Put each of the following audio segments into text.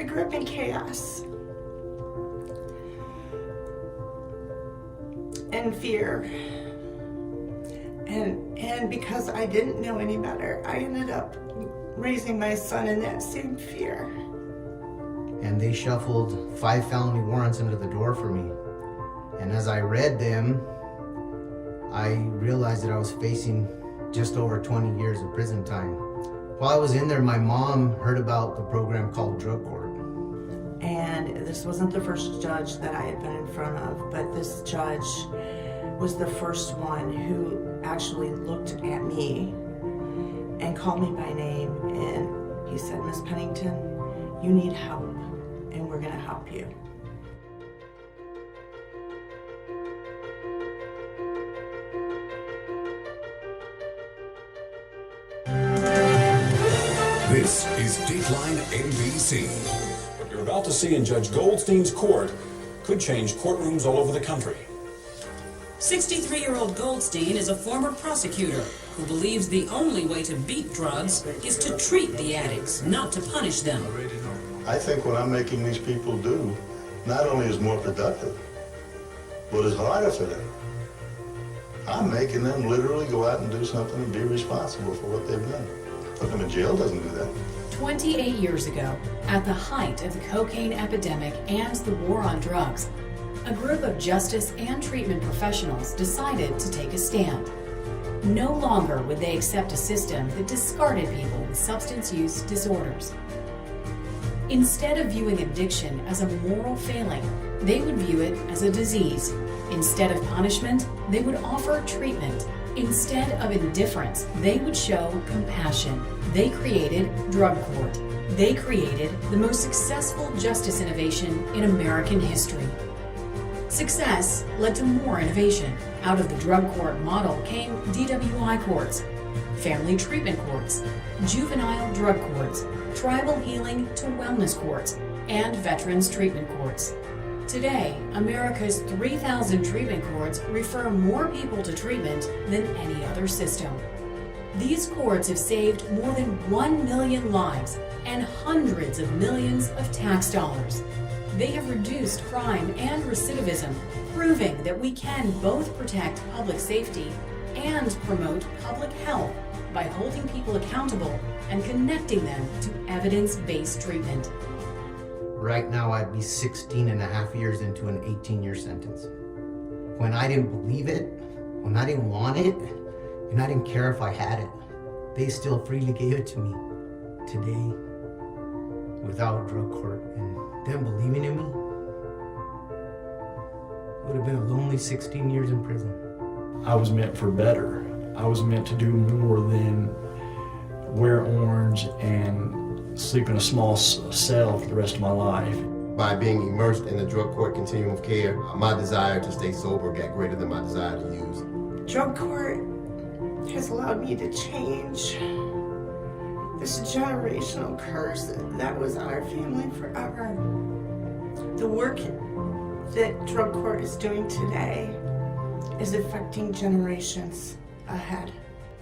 I grew up in chaos and fear. And because I didn't know any better, I ended up raising my son in that same fear. And they shuffled 5 felony warrants under the door for me. And as I read them, I realized that I was facing just over 20 years of prison time. While I was in there, my mom heard about the program called Drug Court. And this wasn't the first judge that I had been in front of, but this judge was the first one who actually looked at me and called me by name, and he said, "Miss Pennington, you need help, and we're gonna help you." This is Dateline NBC. What you're about to see in Judge Goldstein's court could change courtrooms all over the country. 63-year-old Goldstein is a former prosecutor who believes the only way to beat drugs is to treat the addicts, not to punish them. I think what I'm making these people do not only is more productive, but is harder for them. I'm making them literally go out and do something and be responsible for what they've done. Putting them in jail doesn't do that. 28 years ago, at the height of the cocaine epidemic and the war on drugs, a group of justice and treatment professionals decided to take a stand. No longer would they accept a system that discarded people with substance use disorders. Instead of viewing addiction as a moral failing, they would view it as a disease. Instead of punishment, they would offer treatment. Instead of indifference, they would show compassion. They created Drug Court. They created the most successful justice innovation in American history. Success led to more innovation. Out of the drug court model came DWI courts, family treatment courts, juvenile drug courts, tribal healing to wellness courts, and veterans treatment courts. Today, America's 3,000 treatment courts refer more people to treatment than any other system. These courts have saved more than 1 million lives and hundreds of millions of tax dollars. They have reduced crime and recidivism, proving that we can both protect public safety and promote public health by holding people accountable and connecting them to evidence-based treatment. Right now, I'd be 16 and a half years into an 18-year sentence. When I didn't believe it, when I didn't want it, and I didn't care if I had it, they still freely gave it to me. Today, without drug court and them believing in me, it would have been a lonely 16 years in prison. I was meant for better. I was meant to do more than wear orange and sleep in a small cell for the rest of my life. By being immersed in the drug court continuum of care, my desire to stay sober got greater than my desire to use. Drug court has allowed me to change this generational curse that was on our family forever. The work that drug court is doing today is affecting generations ahead.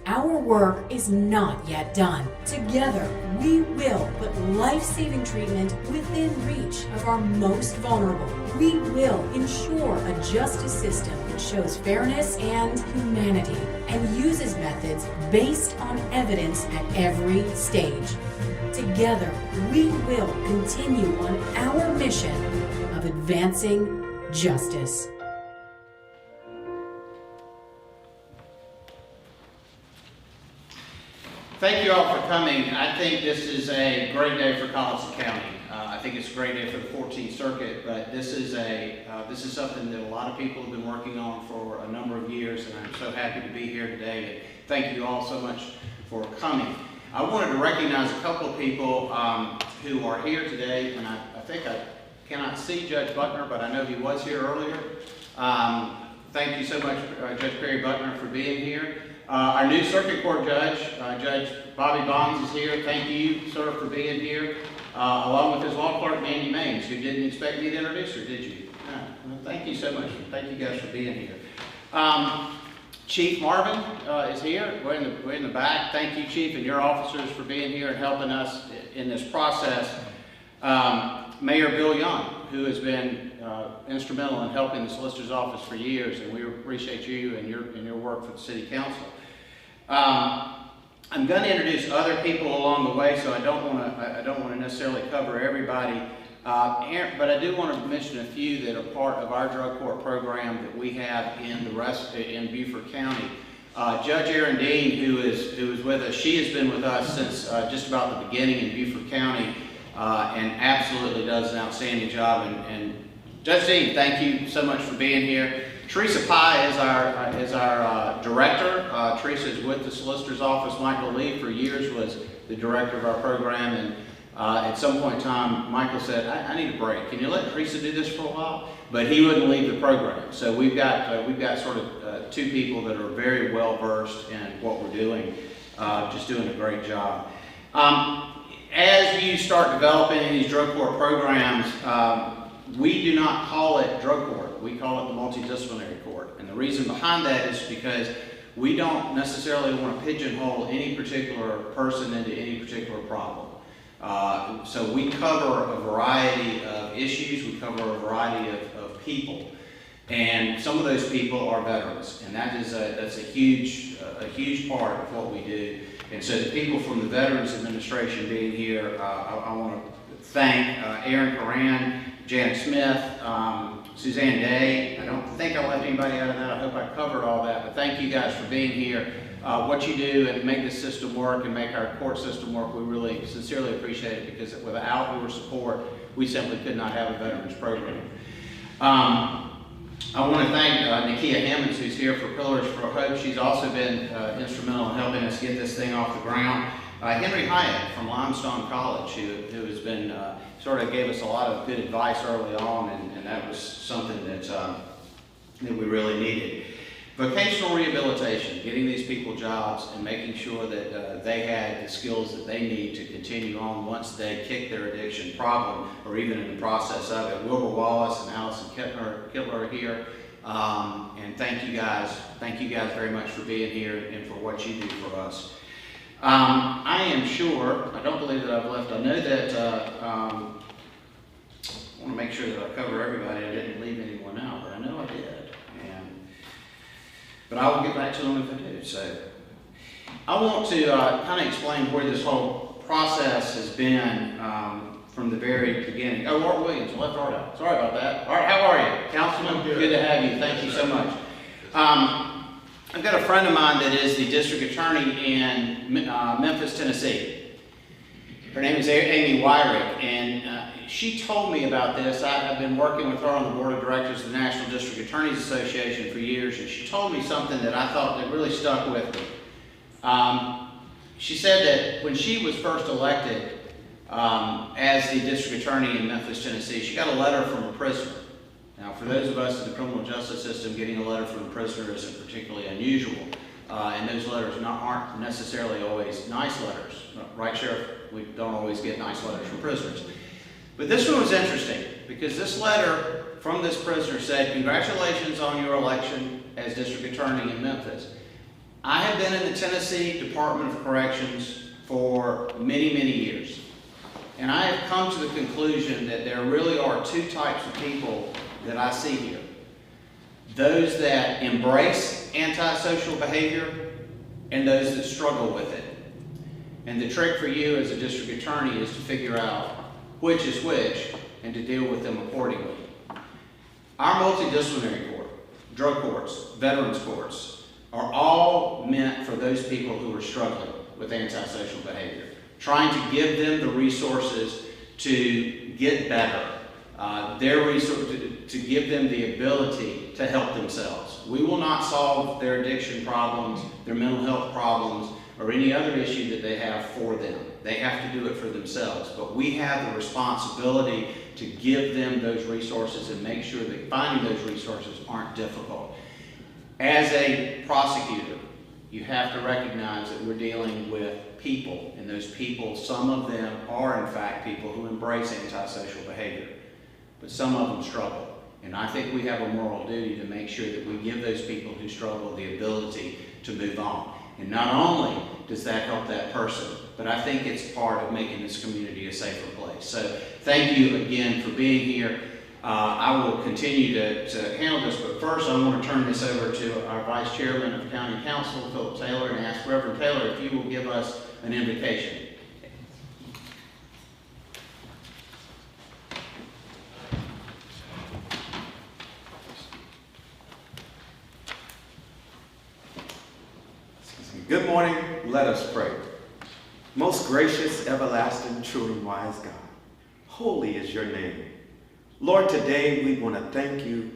Our work is not yet done. Together, we will put life-saving treatment within reach of our most vulnerable. We will ensure a justice system that shows fairness and humanity and uses methods based on evidence at every stage. Together, we will continue on our mission of advancing justice. Thank you all for coming. I think this is a great day for Colleton County. I think it's a great day for the 14th Circuit, but this is something that a lot of people have been working on for a number of years, and I'm so happy to be here today. And thank you all so much for coming. I wanted to recognize a couple of people who are here today, and I think I cannot see Judge Buckner, but I know he was here earlier. Thank you so much, Judge Perry Buckner, for being here. Our new Circuit Court Judge, Judge Bobby Bonds, is here. Thank you, sir, for being here, along with his law clerk, Mandy Maines, who didn't expect me to introduce her, did you? Well, thank you so much. Thank you guys for being here. Chief Marvin is here. We're in the back. Thank you, Chief, and your officers for being here and helping us in this process. Mayor Bill Young, who has been instrumental in helping the Solicitor's Office for years, and we appreciate you and your work for the City Council. I'm going to introduce other people along the way, so I don't want to necessarily cover everybody. But I do want to mention a few that are part of our drug court program that we have in Beaufort County. Judge Erin Dean, who is with us, she has been with us since just about the beginning in Beaufort County, and absolutely does an outstanding job. And Judge Dean, thank you so much for being here. Teresa Pye is our director. Teresa is with the Solicitor's Office. Michael Lee for years was the director of our program, and at some point in time, Michael said, I need a break. Can you let Teresa do this for a while? But he wouldn't leave the program. So we've got sort of two people that are very well versed in what we're doing, just doing a great job. As you start developing these drug court programs, we do not call it drug court. We call it the Multidisciplinary Court. And the reason behind that is because we don't necessarily want to pigeonhole any particular person into any particular problem. So we cover a variety of issues, we cover a variety of people, and some of those people are veterans, and that's a huge part of what we do. And so the people from the Veterans Administration being here, I want to thank Aaron Coran, Janet Smith, Suzanne Day. I don't think I left anybody out of that. I hope I covered all that, but thank you guys for being here. What you do and make this system work and make our court system work, we really sincerely appreciate it, because without your support, we simply could not have a veterans program. I want to thank Nakia Hammonds, who's here for Pillars for Hope. She's also been instrumental in helping us get this thing off the ground. Henry Hyatt from Limestone College, who has been sort of gave us a lot of good advice early on, and that was something that we really needed. Vocational rehabilitation, getting these people jobs and making sure that they had the skills that they need to continue on once they kick their addiction problem, or even in the process of it. Wilbur Wallace and Allison Kittler are here, and thank you guys very much for being here and for what you do for us. I am sure, I don't believe that I've left, I know that, I want to make sure that I cover everybody, I didn't leave anyone out, but I know I did. But I will get back to them if I do. So I want to kind of explain where this whole process has been from the very beginning. Oh, Art Williams, left Art out. Sorry about that. Art, how are you? Councilman, good to have you. Thank you so much. I've got a friend of mine that is the district attorney in Memphis, Tennessee. Her name is Amy Wyrick, and she told me about this. I've been working with her on the board of directors of the National District Attorneys Association for years, and she told me something that I thought that really stuck with me. She said that when she was first elected as the district attorney in Memphis, Tennessee, she got a letter from a prisoner. Now, for those of us in the criminal justice system, getting a letter from a prisoner isn't particularly unusual, and those letters aren't necessarily always nice letters. Right, Sheriff? We don't always get nice letters from prisoners. But this one was interesting, because this letter from this prisoner said, "Congratulations on your election as district attorney in Memphis. I have been in the Tennessee Department of Corrections for many, many years. And I have come to the conclusion that there really are two types of people that I see here. Those that embrace antisocial behavior and those that struggle with it. And the trick for you as a district attorney is to figure out which is which and to deal with them accordingly." Our multidisciplinary court, drug courts, veterans courts, are all meant for those people who are struggling with antisocial behavior, trying to give them the resources to get better, to give them the ability to help themselves. We will not solve their addiction problems, their mental health problems, or any other issue that they have for them. They have to do it for themselves, but we have the responsibility to give them those resources and make sure that finding those resources aren't difficult. As a prosecutor, you have to recognize that we're dealing with people, and those people, some of them are in fact people who embrace antisocial behavior, but some of them struggle. And I think we have a moral duty to make sure that we give those people who struggle the ability to move on. And not only does that help that person, but I think it's part of making this community a safer place. So thank you again for being here. I will continue to handle this, but first I want to turn this over to our Vice Chairman of County Council, Philip Taylor, and ask Reverend Taylor if you will give us an invocation. Good morning, let us pray. Most gracious, everlasting, true and wise God, holy is your name. Lord, today we want to thank you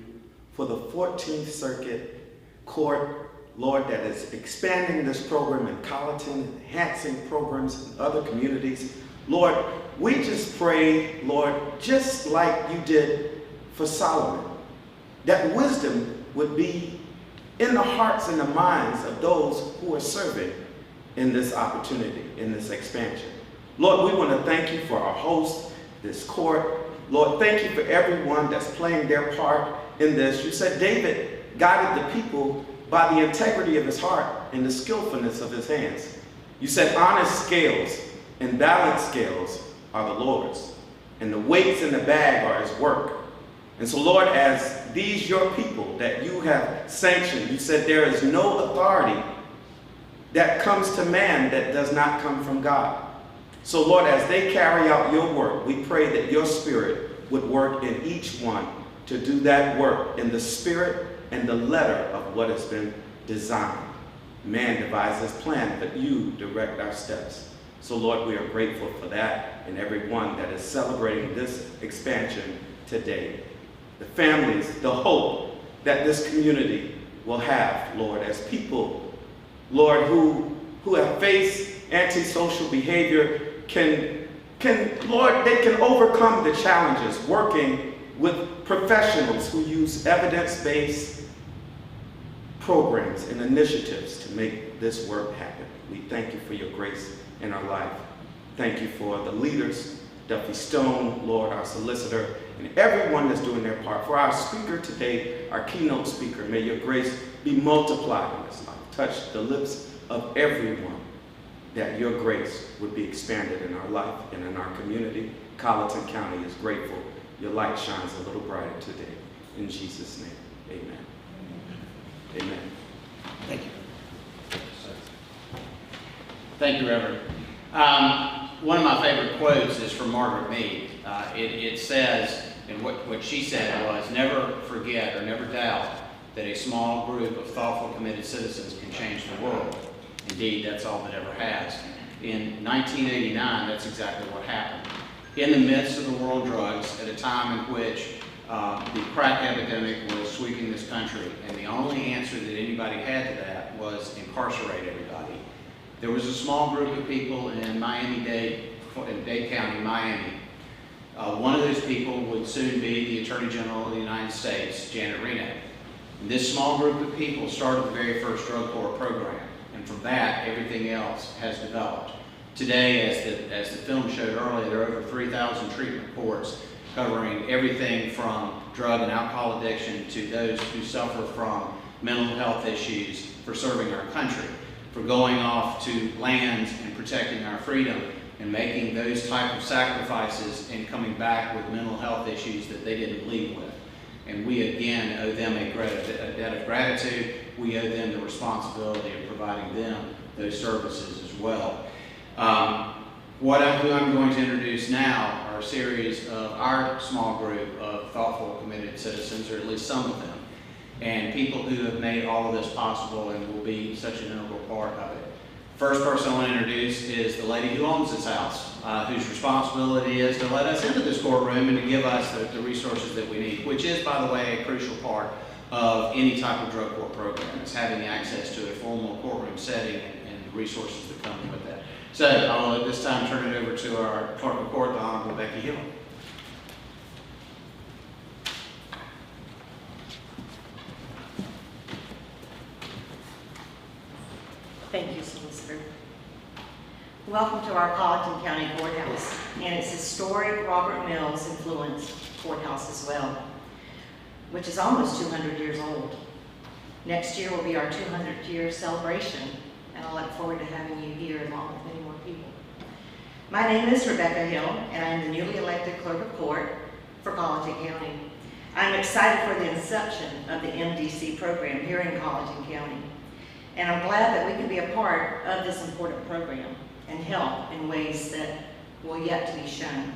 for the 14th Circuit Court, Lord, that is expanding this program in Colleton, enhancing programs in other communities. Lord, we just pray, Lord, just like you did for Solomon, that wisdom would be in the hearts and the minds of those who are serving in this opportunity, in this expansion. Lord, we want to thank you for our host, this court. Lord, thank you for everyone that's playing their part in this. You said David guided the people by the integrity of his heart and the skillfulness of his hands. You said honest scales and balanced scales are the Lord's, and the weights in the bag are his work. And so, Lord, as these your people that you have sanctioned, you said there is no authority that comes to man that does not come from God. So, Lord, as they carry out your work, we pray that your spirit would work in each one to do that work in the spirit and the letter of what has been designed. Man devises plan, but you direct our steps. So, Lord, we are grateful for that and everyone that is celebrating this expansion today. The families, the hope that this community will have, Lord, as people, Lord, who have faced antisocial behavior Lord, they can overcome the challenges working with professionals who use evidence-based programs and initiatives to make this work happen. We thank you for your grace in our life. Thank you for the leaders, Duffy Stone, Lord, our solicitor, and everyone that's doing their part. For our speaker today, our keynote speaker, may your grace be multiplied in this life. Touch the lips of everyone, that your grace would be expanded in our life and in our community. Colleton County is grateful. Your light shines a little brighter today. In Jesus' name, amen. Amen. Thank you. Thank you, Reverend. One of my favorite quotes is from Margaret Mead. It says, and what she said was, never forget or never doubt that a small group of thoughtful, committed citizens can change the world. Indeed, that's all that ever has. In 1989, that's exactly what happened. In the midst of the war on drugs, at a time in which the crack epidemic was sweeping this country, and the only answer that anybody had to that was incarcerate everybody, there was a small group of people in Miami-Dade, in Dade County, Miami. One of those people would soon be the Attorney General of the United States, Janet Reno. And this small group of people started the very first drug court program. And from that, everything else has developed. Today, as the film showed earlier, there are over 3,000 treatment courts covering everything from drug and alcohol addiction to those who suffer from mental health issues, for serving our country, for going off to lands and protecting our freedom and making those type of sacrifices and coming back with mental health issues that they didn't leave with. And we again owe them a debt of gratitude. We owe them the responsibility of providing them those services as well. Who I'm going to introduce now are a series of our small group of thoughtful, committed citizens, or at least some of them, and people who have made all of this possible and will be such an integral part of it. First person I want to introduce is the lady who owns this house, whose responsibility is to let us into this courtroom and to give us the resources that we need, which is, by the way, a crucial part of any type of drug court program, is having access to a formal courtroom setting and the resources that come with that. So I will at this time turn it over to our Clerk Report, the Honorable Becky Hill. Thank you, Solicitor. Welcome to our Colleton County Courthouse and its historic Robert Mills influenced courthouse as well, which is almost 200 years old. Next year will be our 200th year celebration, and I look forward to having you here along with many more people. My name is Rebecca Hill, and I am the newly elected Clerk of Court for Colleton County. I'm excited for the inception of the MDC program here in Colleton County, and I'm glad that we can be a part of this important program and help in ways that will yet to be shown.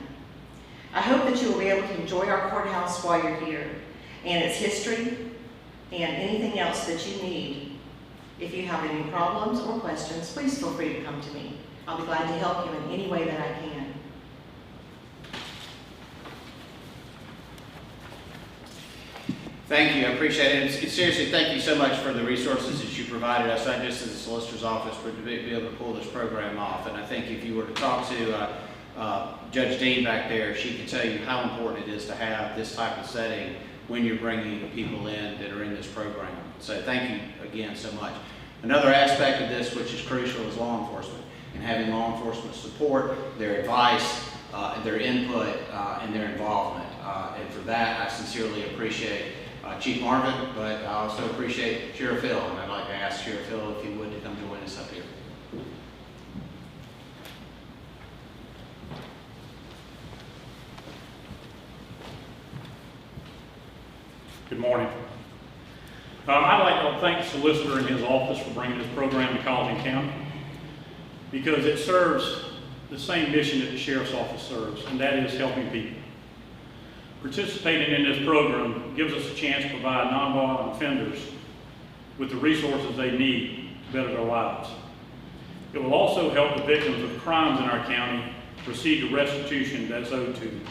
I hope that you will be able to enjoy our courthouse while you're here, and its history, and anything else that you need. If you have any problems or questions, please feel free to come to me. I'll be glad to help you in any way that I can. Thank you, I appreciate it. Seriously, thank you so much for the resources that you provided us, not just as a solicitor's office, but to be able to pull this program off. And I think if you were to talk to Judge Dean back there, she could tell you how important it is to have this type of setting when you're bringing people in that are in this program. So thank you again so much. Another aspect of this which is crucial is law enforcement, and having law enforcement support, their advice, their input, and their involvement. And for that, I sincerely appreciate Chief Marvin, but I also appreciate Sheriff Hill, and I'd like to ask Sheriff Hill if he would to come join us up here. Good morning. I'd like to thank the solicitor and his office for bringing this program to Colleton County, because it serves the same mission that the Sheriff's Office serves, and that is helping people. Participating in this program gives us a chance to provide nonviolent offenders with the resources they need to better their lives. It will also help the victims of crimes in our county receive the restitution that's owed to them.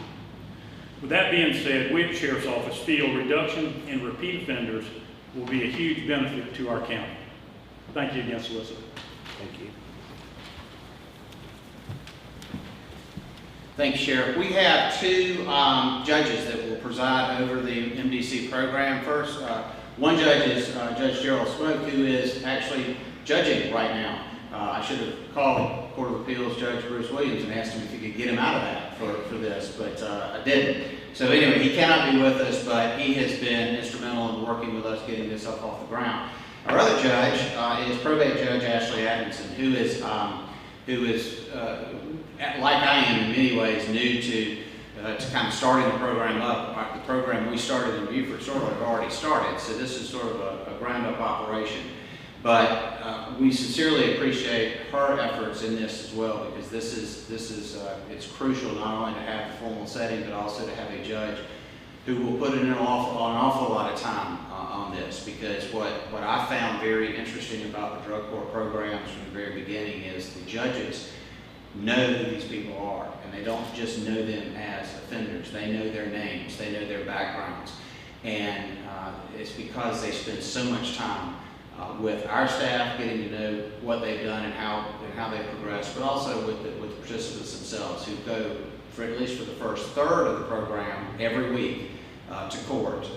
With that being said, we at the Sheriff's Office feel reduction in repeat offenders will be a huge benefit to our county. Thank you again, Solicitor. Thank you. Thank you, Sheriff. We have two judges that will preside over the MDC program. First, one judge is Judge Gerald Smoke, who is actually judging right now. I should have called Court of Appeals Judge Bruce Williams and asked him if he could get him out of that for this, but I didn't. So anyway, he cannot be with us, but he has been instrumental in working with us getting this up off the ground. Our other judge is Probate Judge Ashley Adamson, who is like I am in many ways, new to kind of starting the program up. The program we started in Beaufort sort of already started, so this is sort of a ground-up operation. But we sincerely appreciate her efforts in this as well, because this is it's crucial not only to have the formal setting, but also to have a judge who will put in an awful lot of time on this. Because what I found very interesting about the drug court programs from the very beginning is the judges know who these people are, and they don't just know them as offenders. They know their names, they know their backgrounds, and it's because they spend so much time with our staff, getting to know what they've done and how they've progressed, but also with the participants themselves, who go for at least for the first third of the program every week to court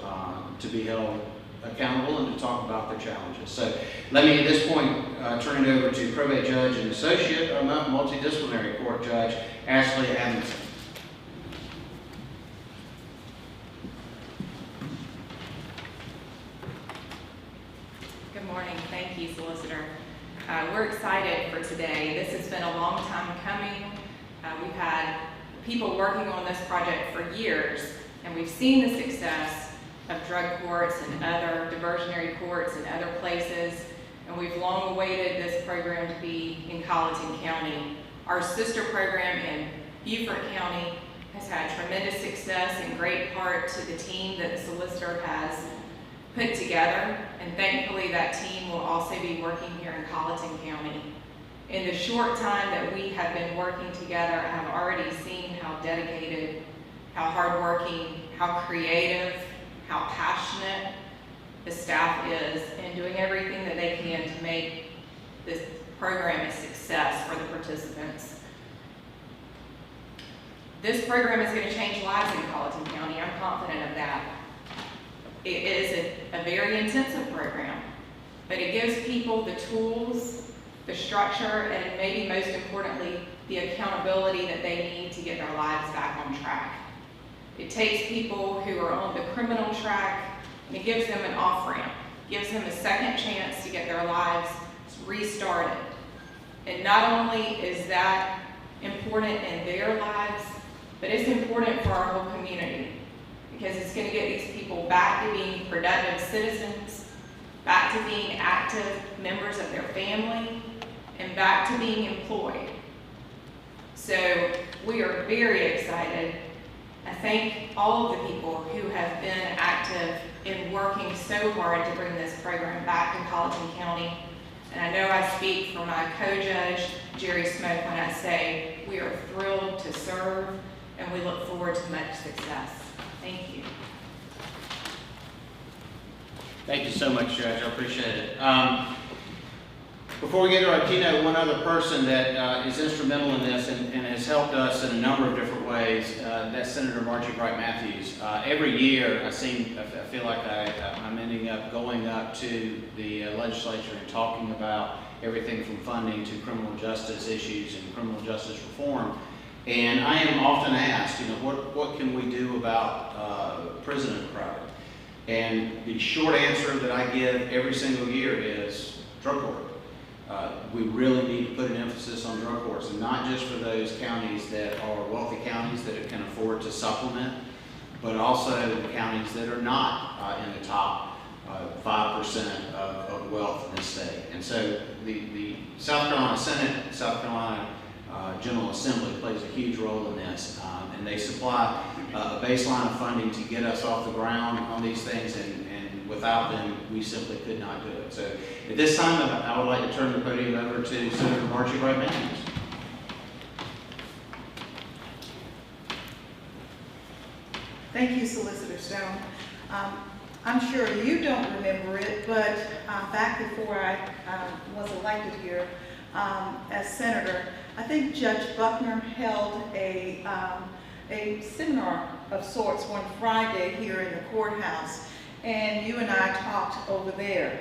to be held accountable and to talk about their challenges. So let me at this point turn it over to Probate Judge and Associate Multidisciplinary Court Judge Ashley Adamson. Good morning. Thank you, Solicitor. We're excited for today. This has been a long time coming. We've had people working on this project for years, and we've seen the success of drug courts and other diversionary courts and other places, and we've long awaited this program to be in Colleton County. Our sister program in Beaufort County has had tremendous success, in great part to the team that the solicitor has put together, and thankfully that team will also be working here in Colleton County. In the short time that we have been working together, I have already seen how dedicated, how hardworking, how creative, how passionate the staff is in doing everything that they can to make this program a success for the participants. This program is going to change lives in Colleton County. I'm confident of that. It is a very intensive program, but it gives people the tools, the structure, and maybe most importantly, the accountability that they need to get their lives back on track. It takes people who are on the criminal track and it gives them an off-ramp, gives them a second chance to get their lives restarted. And not only is that important in their lives, but it's important for our whole community because it's going to get these people back to being productive citizens, back to being active members of their family, and back to being employed. So we are very excited. I thank all of the people who have been active in working so hard to bring this program back to Colleton County. And I know I speak for my co-judge, Jerry Smoke, when I say we are thrilled to serve and we look forward to much success. Thank you. Thank you so much, Judge. I appreciate it. Before we get to our keynote, one other person that is instrumental in this and has helped us in a number of different ways, that's Senator Marjorie Matthews. Every year, I feel like I'm ending up going up to the legislature and talking about everything from funding to criminal justice issues and criminal justice reform. And I am often asked, what can we do about prison overcrowding? And the short answer that I give every single year is drug court. We really need to put an emphasis on drug courts, and not just for those counties that are wealthy counties that can afford to supplement, but also the counties that are not in the top 5% of wealth in this state. And so the South Carolina Senate, South Carolina General Assembly plays a huge role in this, and they supply a baseline of funding to get us off the ground on these things, and without them, we simply could not do it. So at this time, I would like to turn the podium over to Senator Marjorie Matthews. Thank you, Solicitor Stone. I'm sure you don't remember it, but back before I was elected here as senator, I think Judge Buckner held a seminar of sorts one Friday here in the courthouse, and you and I talked over there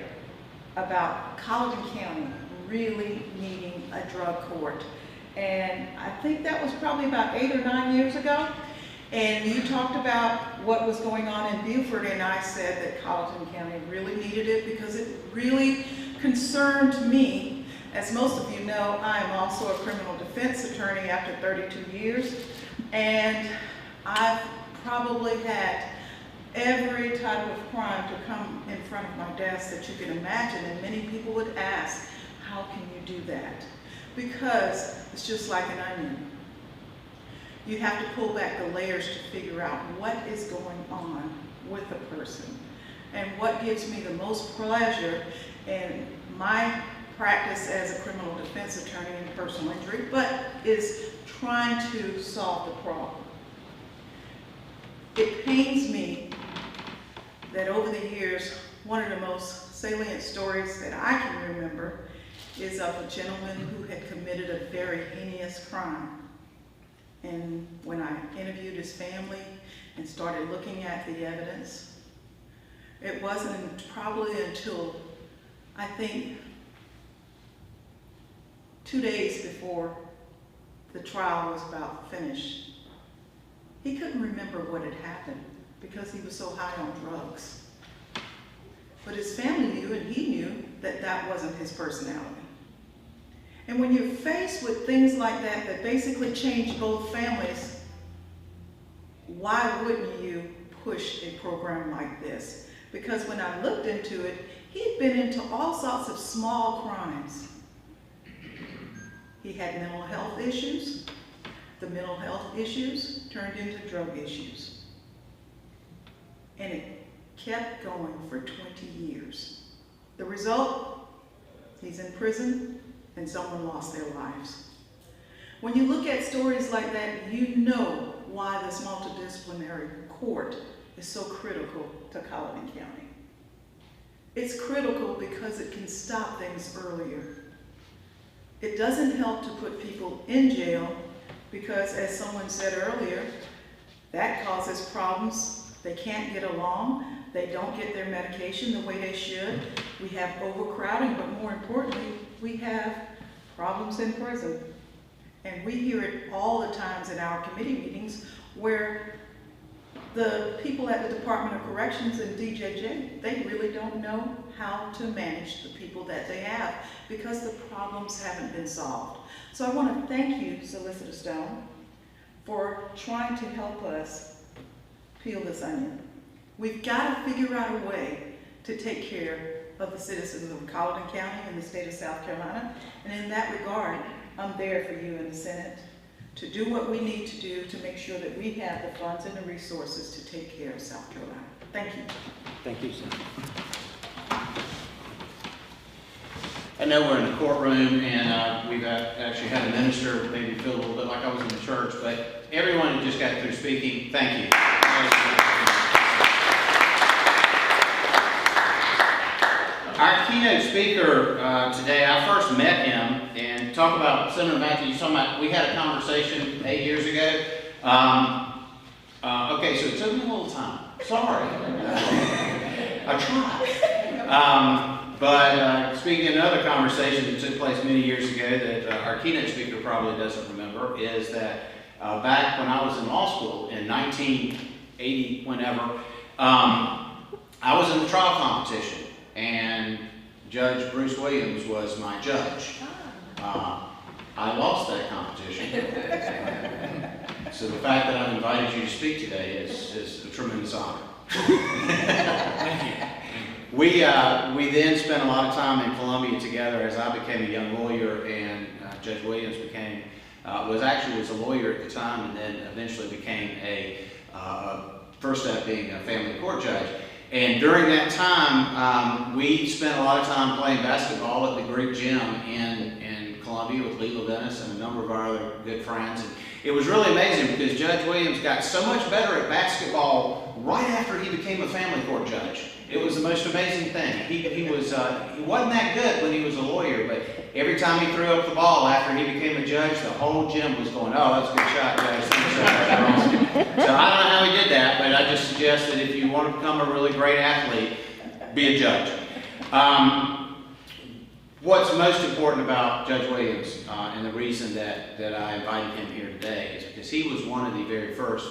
about Colleton County really needing a drug court. And I think that was probably about 8 or 9 years ago. And you talked about what was going on in Beaufort, and I said that Colleton County really needed it because it really concerned me. As most of you know, I am also a criminal defense attorney after 32 years, and I've probably had every type of crime to come in front of my desk that you can imagine, and many people would ask, how can you do that? Because it's just like an onion. You have to pull back the layers to figure out what is going on with a person. And what gives me the most pleasure in my practice as a criminal defense attorney in personal injury, but is trying to solve the problem. It pains me that over the years, one of the most salient stories that I can remember is of a gentleman who had committed a very heinous crime. And when I interviewed his family and started looking at the evidence, it wasn't probably until, I think, 2 days before the trial was about finished, he couldn't remember what had happened because he was so high on drugs. But his family knew, and he knew, that that wasn't his personality. And when you're faced with things like that, that basically change both families, why wouldn't you push a program like this? Because when I looked into it, he'd been into all sorts of small crimes. He had mental health issues. The mental health issues turned into drug issues. And it kept going for 20 years. The result, he's in prison and someone lost their lives. When you look at stories like that, you know why this multidisciplinary court is so critical to Colleton County. It's critical because it can stop things earlier. It doesn't help to put people in jail because, as someone said earlier, that causes problems. They can't get along. They don't get their medication the way they should. We have overcrowding, but more importantly, we have problems in prison. And we hear it all the times in our committee meetings where The people at the Department of Corrections and DJJ, they really don't know how to manage the people that they have because the problems haven't been solved. So I want to thank you, Solicitor Stone, for trying to help us peel this onion. We've got to figure out a way to take care of the citizens of Colleton County and the state of South Carolina. And in that regard, I'm there for you in the Senate to do what we need to do to make sure that we have the funds and the resources to take care of South Carolina. Thank you. Thank you, Senator. I know we're in the courtroom and we've actually had a minister maybe feel a little bit like I was in the church, but everyone who just got through speaking, thank you. Our keynote speaker today, I first met him and talk about Senator Matthews. You're talking about, we had a conversation 8 years ago. Okay, so it took me a little time. Sorry. I tried. But speaking of another conversation that took place many years ago that our keynote speaker probably doesn't remember is that back when I was in law school in 1980, whenever, I was in the trial competition. And Judge Bruce Williams was my judge. I lost that competition. So the fact that I've invited you to speak today is a tremendous honor. Thank you. We then spent a lot of time in Columbia together as I became a young lawyer, and Judge Williams was a lawyer at the time, and then eventually became first step being a family court judge. And during that time, we spent a lot of time playing basketball at the Greek gym in Columbia with Lilo Dennis and a number of our other good friends. And it was really amazing because Judge Williams got so much better at basketball right after he became a family court judge. It was the most amazing thing. He wasn't that good when he was a lawyer, but every time he threw up the ball after he became a judge, the whole gym was going, "Oh, that's a good shot, Judge." So I don't know how he did that, but I just suggest that if you want to become a really great athlete, be a judge. What's most important about Judge Williams, and the reason that I invited him here today, is because he was one of the very first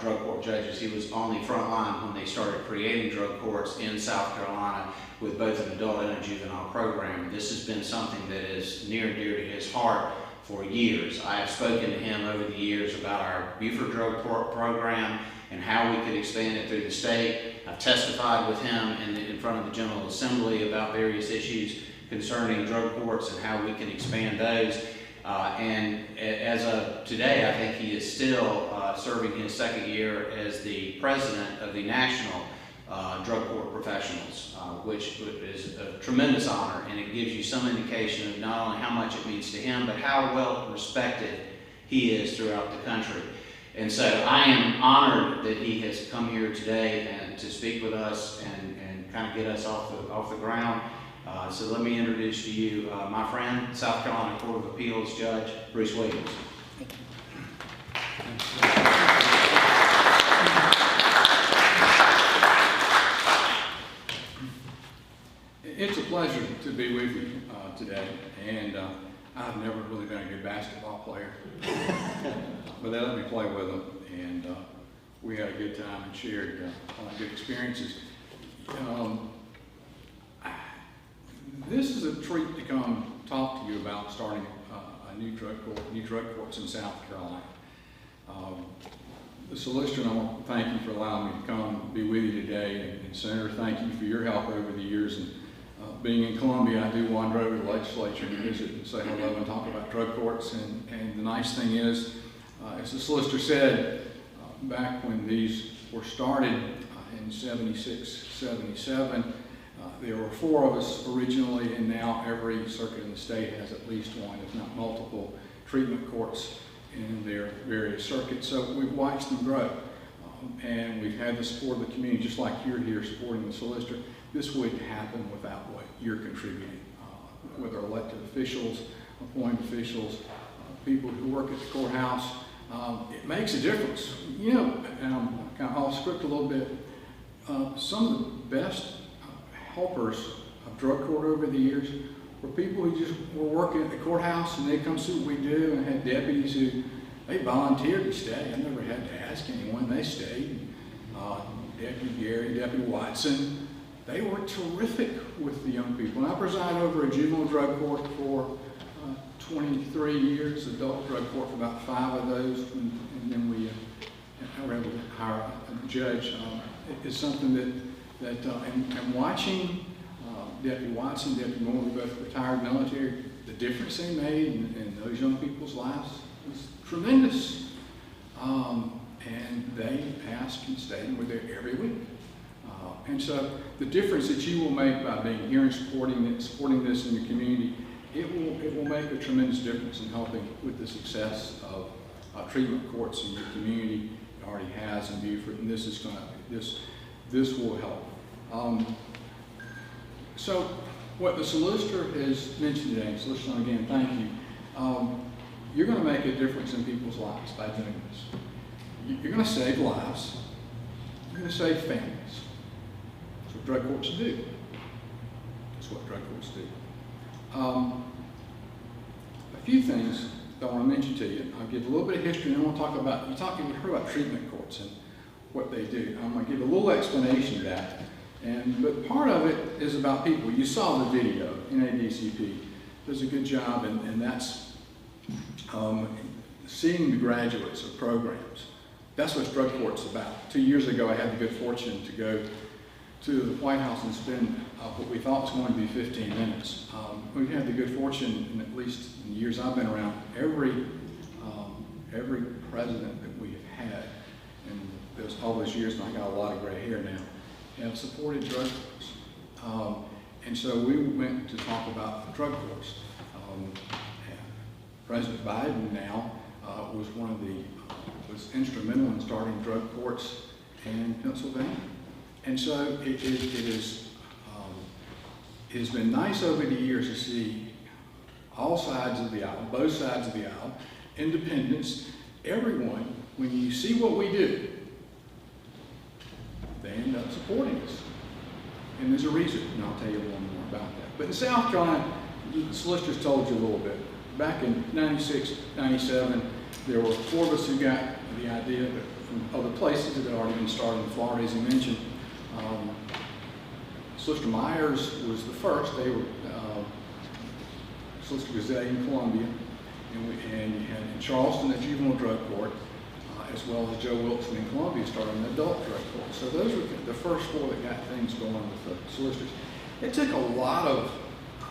drug court judges. He was on the front line when they started creating drug courts in South Carolina with both an adult and a juvenile program. This has been something that is near and dear to his heart for years. I have spoken to him over the years about our Beaufort drug court program and how we could expand it through the state. I've testified with him in front of the General Assembly about various issues concerning drug courts and how we can expand those. And as of today, I think he is still serving his second year as the president of the National Drug Court Professionals, which is a tremendous honor, and it gives you some indication of not only how much it means to him, but how well respected he is throughout the country. And so I am honored that he has come here today and to speak with us and kind of get us off the ground. So let me introduce to you my friend, South Carolina Court of Appeals Judge Bruce Williams. It's a pleasure to be with you today, and I've never really been a good basketball player, but they let me play with them, and we had a good time and shared a lot of good experiences. This is a treat to come talk to you about starting a new drug courts in South Carolina. The Solicitor, I want to thank you for allowing me to come be with you today, and Senator, thank you for your help over the years. And being in Columbia, I do wander over the legislature to visit and say hello and talk about drug courts. And the nice thing is, as the Solicitor said, back when these were started in 76, 77, there were 4 of us originally, and now every circuit in the state has at least one, if not multiple, treatment courts in their various circuits. So we've watched them grow, and we've had the support of the community, just like you're here supporting the Solicitor. This wouldn't happen without what you're contributing, whether elected officials, appointed officials, people who work at the courthouse. It makes a difference. You know, and I'm kind of off script a little bit, some of the best helpers of drug court over the years were people who just were working at the courthouse, and they come see what we do, and had deputies who They volunteered to stay. I never had to ask anyone. They stayed. Deputy Gary, Deputy Watson, they were terrific with the young people. And I preside over a juvenile drug court for 23 years, adult drug court for about 5 of those, and then we were able to hire a judge. It's something and watching Deputy Watson, Deputy Moore, we both retired military, the difference they made in those young people's lives was tremendous. And they passed and stayed and were there every week. And so the difference that you will make by being here and supporting this in the community, it will make a tremendous difference in helping with the success of treatment courts in your community. It already has in Beaufort, and this will help. So what the solicitor has mentioned today, Solicitor, again, thank you. You're going to make a difference in people's lives by doing this. You're going to save lives. You're going to save families. That's what drug courts do. That's what drug courts do. A few things that I want to mention to you. I'll give a little bit of history, and then we'll talk about, you heard about treatment courts and what they do. I'm going to give a little explanation of that. But part of it is about people. You saw the video, NADCP does a good job, and that's seeing the graduates of programs. That's what drug court's about. 2 years ago, I had the good fortune to go to the White House and spend what we thought was going to be 15 minutes. We had the good fortune, and at least in the years I've been around, every president that we have had, and all those years, and I got a lot of gray hair now, have supported drug courts. And so we went to talk about drug courts. President Biden now was instrumental in starting drug courts in Pennsylvania. And so it has been nice over the years to see all sides of the aisle, both sides of the aisle, independents, everyone, when you see what we do, they end up supporting us. And there's a reason, and I'll tell you a little more about that. But in South Carolina, the solicitors told you a little bit. Back in 96, 97, there were 4 of us who got the idea that from other places that had already been started in Florida, as you mentioned. Solicitor Myers was the first. They were Solicitor Gazette in Columbia, and you had in Charleston a juvenile drug court, as well as Joe Wilson in Columbia started an adult drug court. So those were the first 4 that got things going with the solicitors. It took a lot of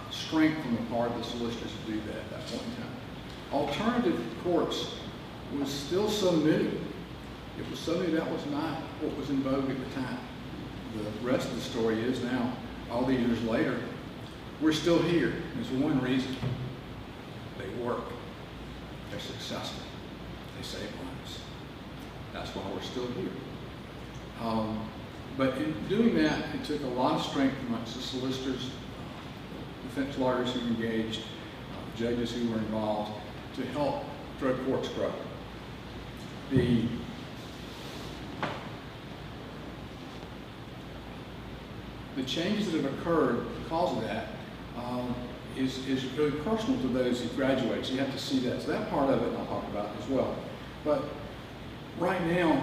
strength from the part of the solicitors to do that at that point in time. Alternative courts was still so new. It was something that was not what was in vogue at the time. The rest of the story is now, all these years later, we're still here. There's one reason. They work. They're successful. They save lives. That's why we're still here. But in doing that, it took a lot of strength amongst the solicitors, defense lawyers who engaged, judges who were involved, to help drug courts grow. The changes that have occurred because of that is really personal to those who graduate. So you have to see that. So that part of it I'll talk about as well. But right now,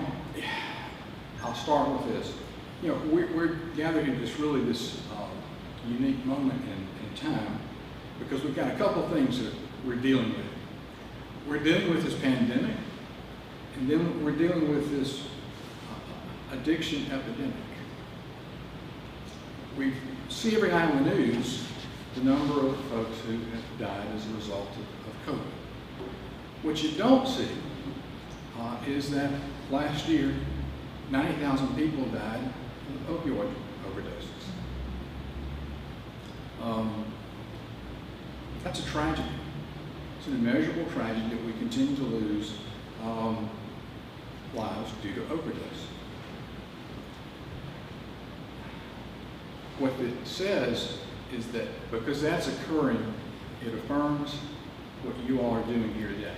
I'll start with this. You know, we're gathered in this unique moment in time because we've got a couple of things that we're dealing with. We're dealing with this pandemic, and then we're dealing with this addiction epidemic. We see every night on the news the number of folks who have died as a result of COVID. What you don't see is that last year, 90,000 people died of opioid overdoses. That's a tragedy. It's an immeasurable tragedy that we continue to lose lives due to overdose. What it says is that because that's occurring, it affirms what you all are doing here today.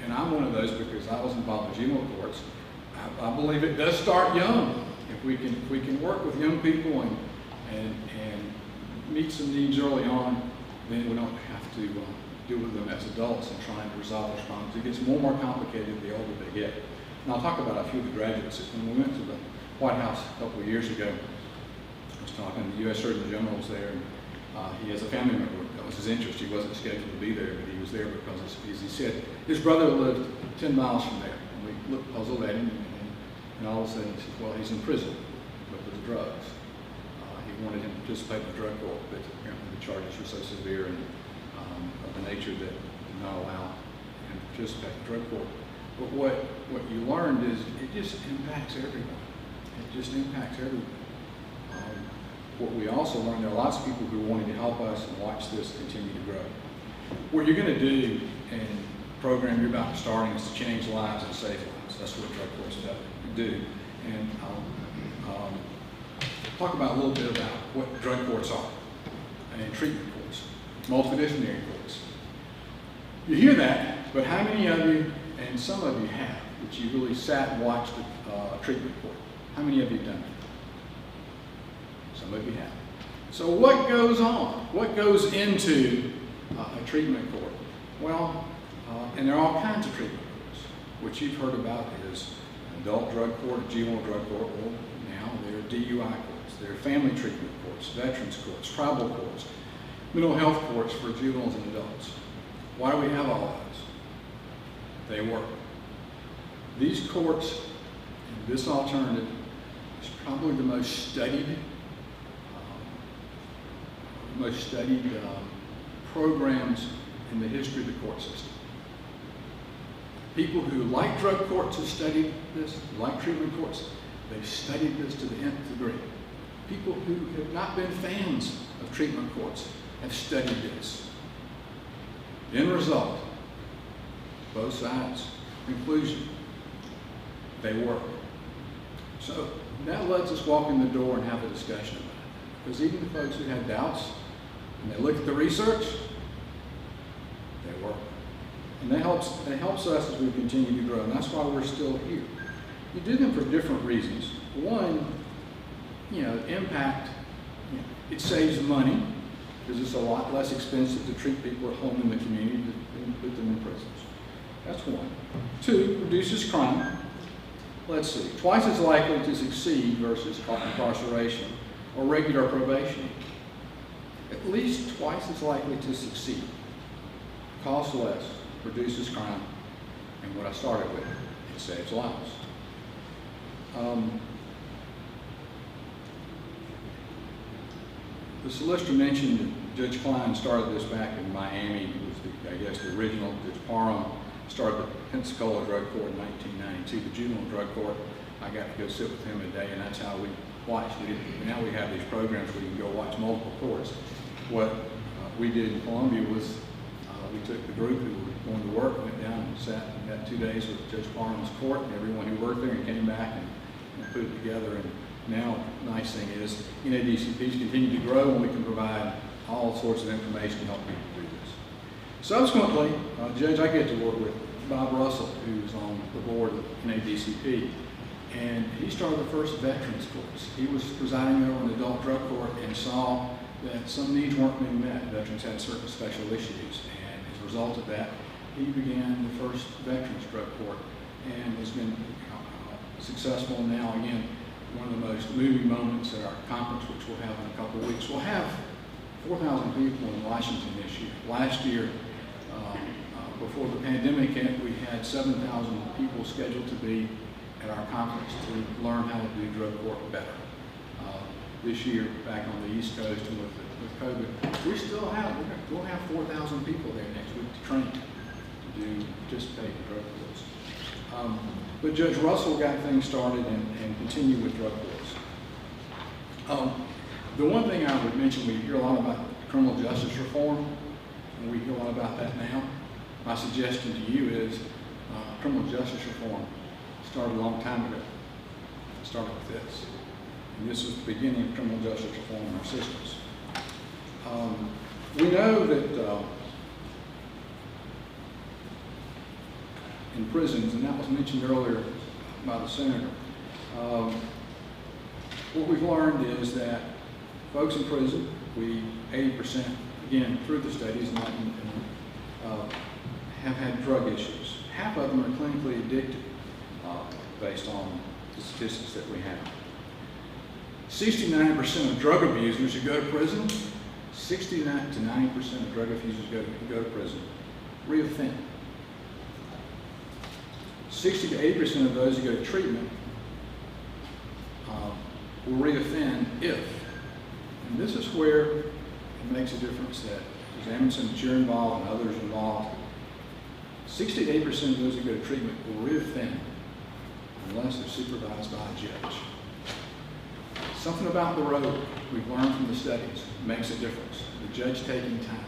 And I'm one of those because I was involved in juvenile courts. I believe it does start young. If we can work with young people and meet some needs early on, then we don't have to deal with them as adults and trying to resolve those problems. It gets more and more complicated the older they get. And I'll talk about a few of the graduates. When we went to the White House a couple of years ago, I was talking to the U.S. Surgeon General was there, and he has a family member. That was his interest. He wasn't scheduled to be there, but he was there because, as he said, his brother lived 10 miles from there. And we looked puzzled at him, and all of a sudden he said, well, he's in prison because of drugs. He wanted him to participate in the drug court, but apparently the charges were so severe and of the nature that did not allow him to participate in the drug court. But what you learned is it just impacts everyone. It just impacts everyone. What we also learned, there are lots of people who are wanting to help us and watch this continue to grow. What you're going to do in the program you're about to start is to change lives and save lives. That's what drug courts do. And I'll talk about a little bit about what drug courts are and treatment courts, multidisciplinary courts. You hear that, but how many of you, and some of you have, that you really sat and watched a treatment court? How many of you have done it? Some of you have. So what goes on? What goes into a treatment court? Well, and there are all kinds of treatment courts. What you've heard about is an adult drug court, a juvenile drug court. Well, now there are DUI courts. There are family treatment courts, veterans courts, tribal courts, mental health courts for juveniles and adults. Why do we have all of those? They work. These courts, and this alternative, is probably the most studied programs in the history of the court system. People who like drug courts have studied this, like treatment courts, they've studied this to the nth degree. People who have not been fans of treatment courts have studied this. End result, both sides, conclusion, they work. So that lets us walk in the door and have a discussion about it. Because even the folks who have doubts, and they look at the research, they work. And that helps us as we continue to grow, and that's why we're still here. You do them for different reasons. One, impact, it saves money, because it's a lot less expensive to treat people at home in the community than put them in prisons. That's one. Two, reduces crime. Let's see, twice as likely to succeed versus incarceration or regular probation. At least twice as likely to succeed. Costs less, reduces crime, and what I started with, it saves lives. The solicitor mentioned that Judge Klein started this back in Miami. It was the original. Judge Parham started the Pensacola Drug Court in 1992, the juvenile drug court. I got to go sit with him a day, and that's how we watched. Now we have these programs where you can go watch multiple courts. What we did in Columbia was we took the group who were going to work, went down and sat and got 2 days with Judge Parham's court and everyone who worked there, and came back and put it together. And now, the nice thing is, NADCPs continue to grow, and we can provide all sorts of information to help people do this. Subsequently, Judge, I get to work with Bob Russell, who's on the board of NADCP, and he started the first veterans course. He was presiding over an adult drug court and saw that some needs weren't being met. Veterans had certain special issues, and as a result of that, he began the first veterans drug court and has been successful. Now, again, one of the most moving moments at our conference, which we'll have in a couple of weeks, we'll have 4,000 people in Washington this year. Last year, before the pandemic hit, we had 7,000 people scheduled to be at our conference to learn how to do drug court better. This year, back on the East Coast and with COVID, we'll have 4,000 people there next week to train to participate in drug courts. But Judge Russell got things started and continued with drug courts. The one thing I would mention, we hear a lot about criminal justice reform, and we hear a lot about that now. My suggestion to you is criminal justice reform started a long time ago. It started with this. And this was the beginning of criminal justice reform in our systems. We know that in prisons, and that was mentioned earlier by the senator, what we've learned is that folks in prison, 80%, again, through the studies, not in have had drug issues. Half of them are clinically addicted, based on the statistics that we have. 69% of drug abusers who go to prison, 69 to 90% of drug abusers who go to prison reoffend. 60 to 80% of those who go to treatment will reoffend if, and this is where it makes a difference that Adamson, that you're involved, and others involved, 60 to 80% of those who go to treatment will reoffend unless they're supervised by a judge. Something about the road we've learned from the studies makes a difference. The judge taking time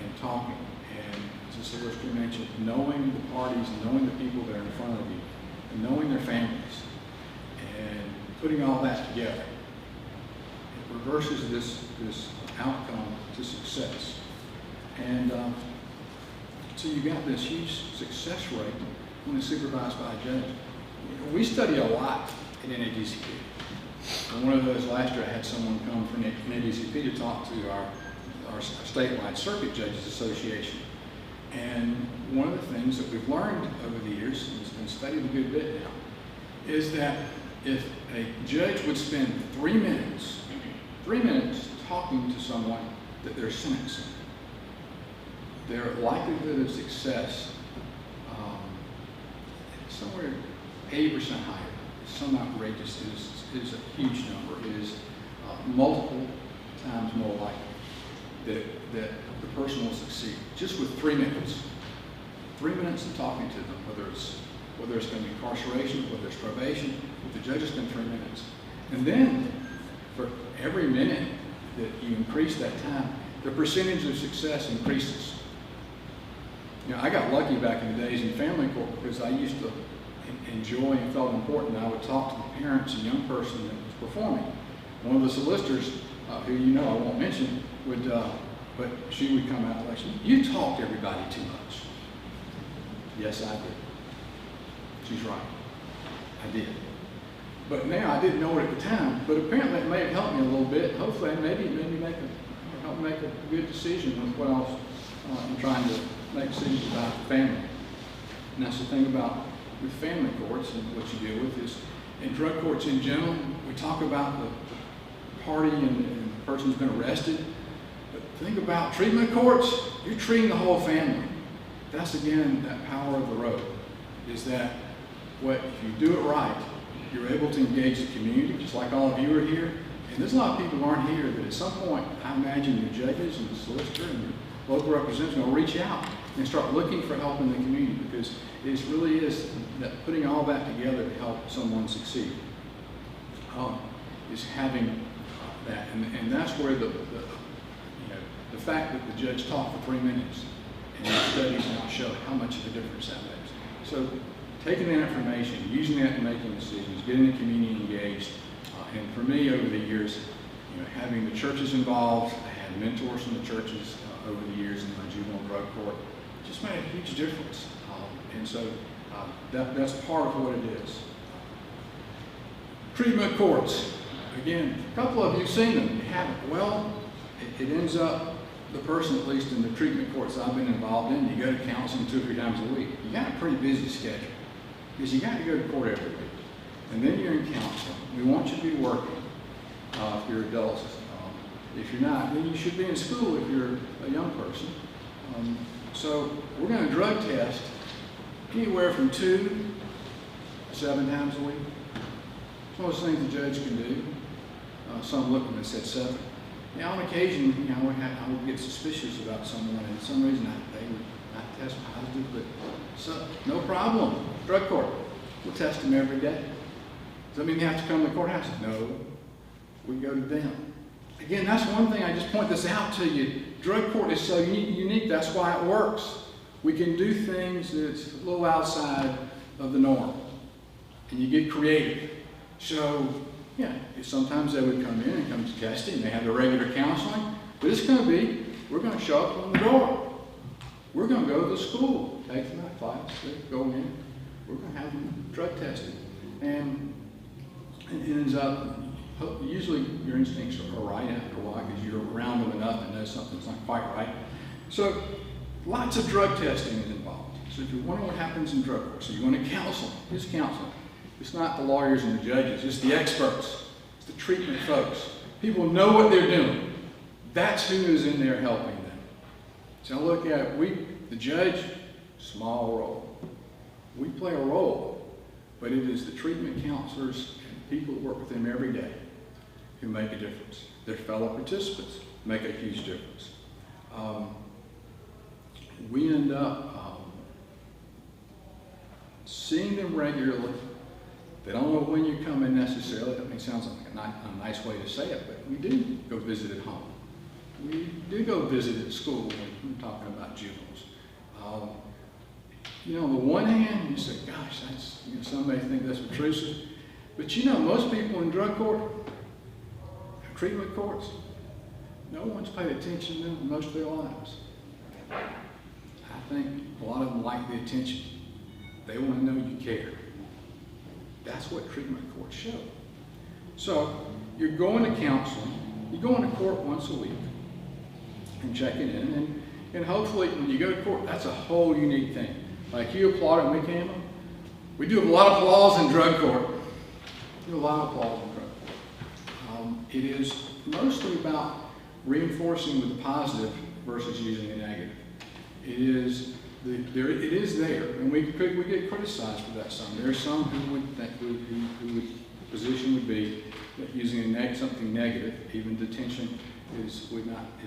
and talking, and as the solicitor mentioned, knowing the parties, knowing the people that are in front of you, and knowing their families, and putting all that together, it reverses this outcome to success. And so you got this huge success rate when it's supervised by a judge. We study a lot at NADCP. And one of those last year, I had someone come from NADCP to talk to our statewide Circuit Judges Association. And one of the things that we've learned over the years, and it's been studied a good bit now, is that if a judge would spend 3 minutes talking to someone that they're sentencing, their likelihood of success is somewhere 80% higher. Some outrageous is a huge number. It is multiple times more likely that the person will succeed just with 3 minutes. 3 minutes of talking to them, whether it's going to be incarceration, whether it's probation, the judge has spent 3 minutes. And then for every minute that you increase that time, the percentage of success increases. You know, I got lucky back in the days in family court because I used to enjoy and felt important. I would talk to the parents and young person that was performing. One of the solicitors, who you know I won't mention, would, but she would come out like, "You talk to everybody too much." Yes, I did. She's right. I did. But now I didn't know it at the time, but apparently it may have helped me a little bit. Hopefully, maybe help make a good decision with what I was trying to make decisions about the family. And that's the thing about with family courts and what you deal with is, in drug courts in general, we talk about the party and the person who's been arrested. But think about treatment courts, you're treating the whole family. That's again, that power of the road, is that if you do it right, you're able to engage the community, just like all of you are here. And there's a lot of people who aren't here, but at some point, I imagine your judges and the solicitor and your local representatives will reach out and start looking for help in the community, because it really is that putting all that together to help someone succeed is having that. And that's where the fact that the judge talked for 3 minutes and the studies now show how much of a difference that makes. So taking that information, using that in making decisions, getting the community engaged, and for me over the years, having the churches involved, I had mentors from the churches over the years in my juvenile drug court, just made a huge difference. And so that's part of what it is. Treatment courts. Again, a couple of you have seen them. You haven't. Well, it ends up, the person, at least in the treatment courts I've been involved in, you go to counseling 2 or 3 times a week. You got a pretty busy schedule because you got to go to court every week. And then you're in counseling. We want you to be working if you're adults. If you're not, then you should be in school if you're a young person. So we're going to drug test anywhere from 2 to 7 times a week. It's one of those things the judge can do. Some looked and said 7. Now, on occasion, I would get suspicious about someone, and for some reason they would not test positive, but so no problem. Drug court, we'll test them every day. Does that mean they have to come to the courthouse? No, we go to them. Again, that's one thing, I just point this out to you. Drug court is so unique, that's why it works. We can do things that's a little outside of the norm, and you get creative. So, yeah, sometimes they would come in and come to testing, and they have the regular counseling, but it's going to be, we're going to show up on the door. We're going to go to the school, take them out class, they go in, we're going to have them drug tested. And it ends up, usually your instincts are right after a while because you're around them enough and know something's not quite right. So Lots of drug testing is involved. So if you wonder what happens in drug court, so you're going to counsel. Who's counseling? It's not the lawyers and the judges, it's the experts. It's the treatment folks. People know what they're doing. That's who is in there helping them. So look at the judge, small role. We play a role, but it is the treatment counselors and people that work with them every day who make a difference. Their fellow participants make a huge difference. We end up seeing them regularly. They don't know when you come in necessarily. I mean, it sounds like a nice way to say it, but we do go visit at home. We do go visit at school when we're talking about juveniles. You know, on the one hand, you say, gosh, that's, you know, some may think that's obtrusive, but you know, most people in drug court, treatment courts, no one's paid attention to them most of their lives. I think a lot of them like the attention. They want to know you care. That's what treatment courts show. So you're going to counseling, you're going to court once a week and checking in, and hopefully when you go to court, that's a whole unique thing. Like you applaud and we came up. We do a lot of applause in drug court. We do a lot of applause in drug court. It is mostly about reinforcing with the positive versus using the negative. It is there, and we get criticized for that some. There are some who would think who would position would be that using something negative, even detention, is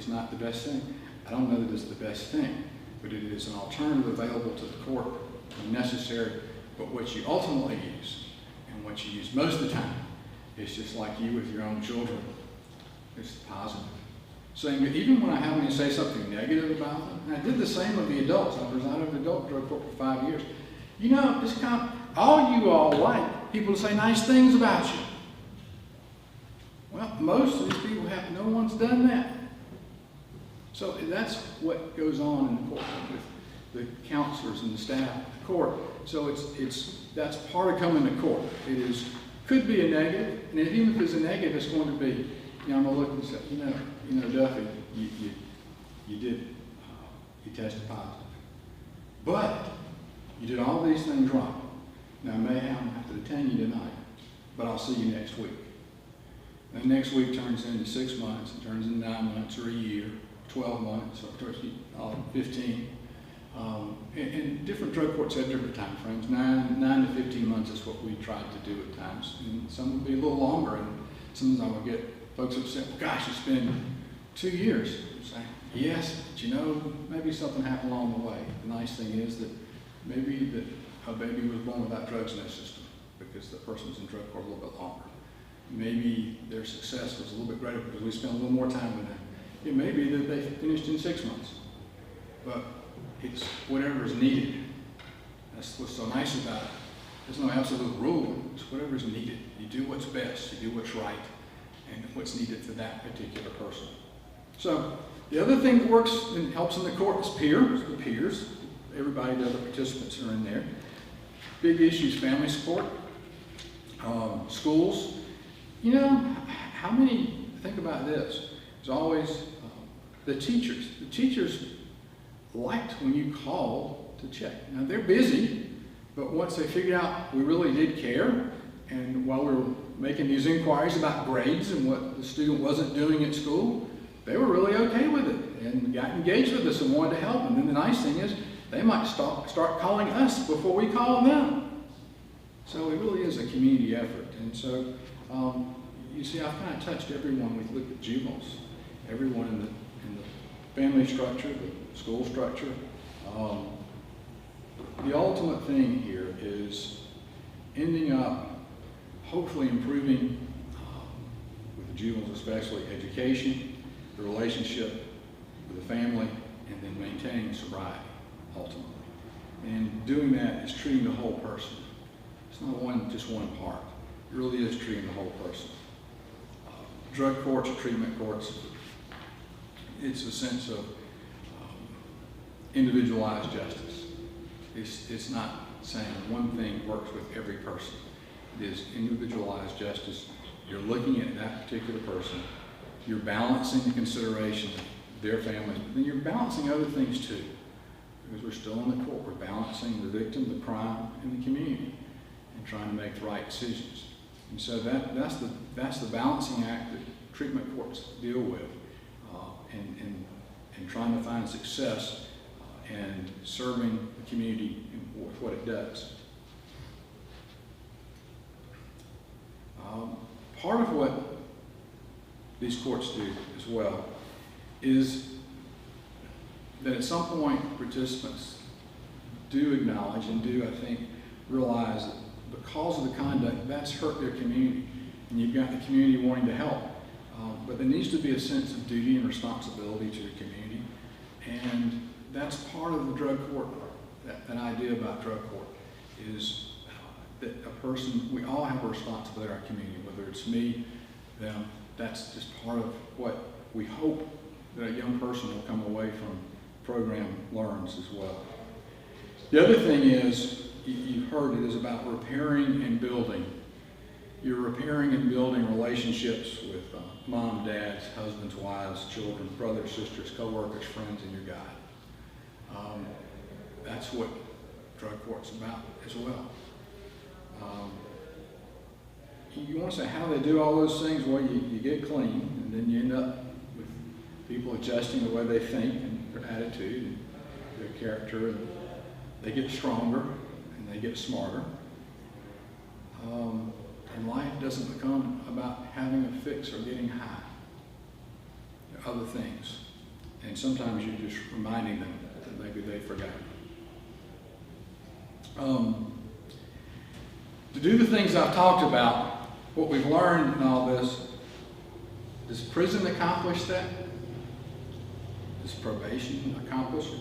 not the best thing. I don't know that it's the best thing, but it is an alternative available to the court when necessary. But what you ultimately use, and what you use most of the time, is just like you with your own children. It's positive. Saying that even when I have me say something negative about them, and I did the same with the adults. I presided over the adult drug court for 5 years. You know, just kind of, all you all like people to say nice things about you. Well, most of these people have, no one's done that. So that's what goes on in the courtroom with the counselors and the staff at the court. So that's part of coming to court. It could be a negative, and even if it's a negative, it's going to be, you know, I'm gonna look and say, you know, Duffy, you tested positive, but you did all these things wrong. Now I may have to detain you tonight, but I'll see you next week. And next week turns into 6 months, it turns into 9 months or a year, 12 months, or 15. And different drug courts have different time frames. 9 to 15 months is what we tried to do at times. And some would be a little longer, and sometimes I would get folks upset, well, gosh, it's been 2 years. I'm saying, yes, but you know, maybe something happened along the way. The nice thing is that maybe a baby was born without drugs in their system because the person was in drug court a little bit longer. Maybe their success was a little bit greater because we spent a little more time with them. It may be that they finished in 6 months, but it's whatever is needed. That's what's so nice about it. There's no absolute rule. It's whatever is needed. You do what's best. You do what's right and what's needed for that particular person. So the other thing that works and helps in the court is peers. The peers. Everybody, the other participants are in there. Big issues, family support, schools. You know, how many, think about this, there's always the teachers. The teachers liked when you called to check. Now they're busy, but once they figured out we really did care, and while we were making these inquiries about grades and what the student wasn't doing at school, they were really okay with it and got engaged with us and wanted to help. And then the nice thing is they might start calling us before we call them. So it really is a community effort. And so you see, I've kind of touched everyone. We looked at juveniles, everyone in the family structure, the school structure. The ultimate thing here is ending up hopefully improving, with the juveniles especially, education, the relationship with the family, and then maintaining sobriety, ultimately. And doing that is treating the whole person. It's not just one part. It really is treating the whole person. Drug courts or treatment courts, it's a sense of individualized justice. It's not saying one thing works with every person. It is individualized justice. You're looking at that particular person. You're balancing the consideration of their family, but then you're balancing other things too. because we're still in the court. We're balancing the victim, the crime, and the community, and trying to make the right decisions. And so that's the balancing act that treatment courts deal with, and trying to find success and serving the community with what it does. Part of what these courts do as well is that at some point participants do acknowledge and do, I think, realize that because of the conduct, that's hurt their community. And you've got the community wanting to help. But there needs to be a sense of duty and responsibility to the community. And that's part of the drug court, that idea about drug court, is that a person, we all have a responsibility in our community, whether it's me, them, that's just part of what we hope that a young person will come away from the program learns as well. The other thing is, you've heard it, is about repairing and building. You're repairing and building relationships with mom, dads, husbands, wives, children, brothers, sisters, co-workers, friends, and your guide. That's what drug court's about as well. You want to say how they do all those things? Well, you get clean, and then you end up with people adjusting the way they think and their attitude and their character, and they get stronger and they get smarter. And life doesn't become about having a fix or getting high. There are other things. And sometimes you're just reminding them that maybe they forgot. To do the things I've talked about, what we've learned in all this, does prison accomplish that? Does probation accomplish it?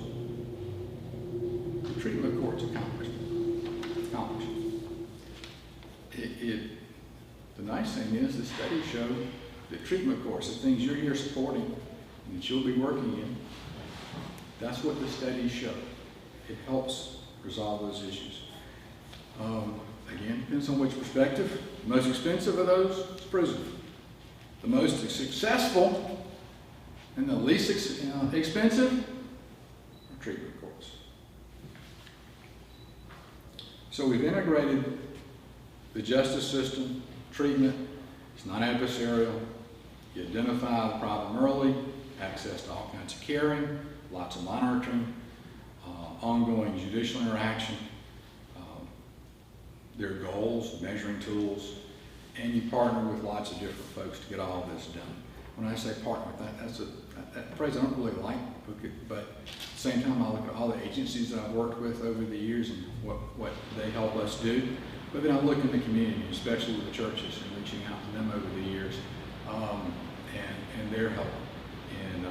The treatment courts accomplish it. The nice thing is the studies show that treatment courts, the things you're here supporting and that you'll be working in, that's what the studies show. It helps resolve those issues. Again, depends on which perspective. The most expensive of those is prison. The most successful and the least expensive are treatment courts. So we've integrated the justice system, treatment. It's not adversarial. You identify the problem early, access to all kinds of caring, lots of monitoring, ongoing judicial interaction. There are goals, measuring tools, and you partner with lots of different folks to get all this done. When I say partner, that phrase I don't really like, but at the same time I look at all the agencies that I've worked with over the years and what they help us do. But then I look in the community, especially with the churches, and reaching out to them over the years, and their help. And